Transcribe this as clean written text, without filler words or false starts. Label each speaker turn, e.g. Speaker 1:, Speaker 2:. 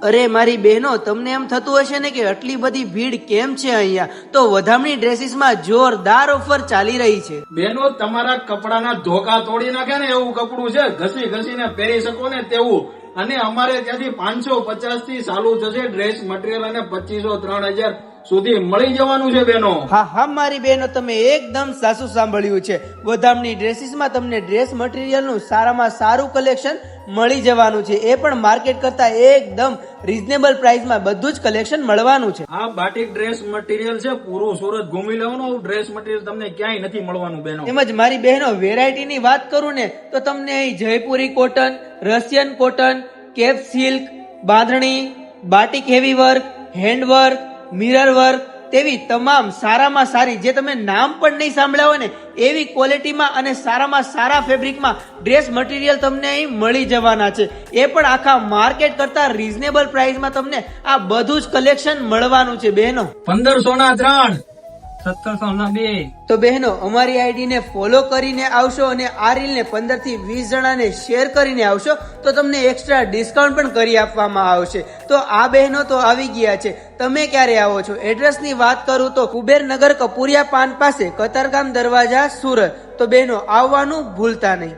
Speaker 1: અરે મારી બહેનો, તમને એમ થતું હશે ને કે આટલી બધી ભીડ કેમ છે અહીંયા? તો વધામણી ડ્રેસીસમાં જોરદાર ઓફર ચાલી રહી છે.
Speaker 2: બેનો, તમારા કપડાના ધોકા તોડી નાખે ને એવું કપડું છે, ઘસી ઘસીને પહેરી શકો ને તેવું. અને અમારે ત્યાંથી 550 થી ચાલુ થશે ડ્રેસ મટીરિયલ અને 2500-3000 સુધી મળી જવાનું છે બેનો.
Speaker 1: હા મારી બહેનો, તમે એકદમ સાચું સાંભળ્યું છે. વધામણી ડ્રેસીસમાં તમને ડ્રેસ મટીરિયલનું સારામાં સારું કલેક્શન મળી જવાનું છે, એ પણ માર્કેટ કરતા એકદમ રીઝનેબલ પ્રાઇસમાં બધું જ કલેક્શન મળવાનું છે.
Speaker 2: આ બાટિક ડ્રેસ મટીરિયલ છે, પૂરું સુરત ઘૂમી લેવાનું ડ્રેસ મટીરિયલ તમને ક્યાંય નથી મળવાનું બેનો.
Speaker 1: તેમજ મારી બહેનો, વેરાયટીની વાત કરું ને તો તમને અહીં Jaipuri cotton, Russian cotton, crepe silk, bandhani, batik heavy work, handwork, mirror work તેવી તમામ સારામાં સારી, જે તમે નામ પણ નહીં સાંભળ્યા હોય ને એવી ક્વોલિટીમાં અને સારામાં સારા ફેબ્રિકમાં ડ્રેસ મટીરિયલ તમને અહીં મળી જવાના છે. એ પણ આખા માર્કેટ કરતા રીઝનેબલ પ્રાઇસમાં તમને આ બધું જ કલેક્શન મળવાનું છે બહેનો.
Speaker 2: 1500 ના 3, 1700 ના 2.
Speaker 1: તો બહેનો, અમારી આઈડી ને ફોલો કરીને આવશો અને આ રીલ ને 15 થી 20 જણાને શેર કરીને આવશો તો તમને એક્સ્ટ્રા ડિસ્કાઉન્ટ પણ કરી આપવામાં આવશે. તો આ બહેનો તો આવી ગયા છે. તમે ક્યારે આવો છો? એડ્રેસ ની વાત કરું તો કુબેરનગર કપુરિયા પાન પાસે કતારગામ દરવાજા, સુરત. તો બહેનો, આવવાનું ભૂલતા નહીં.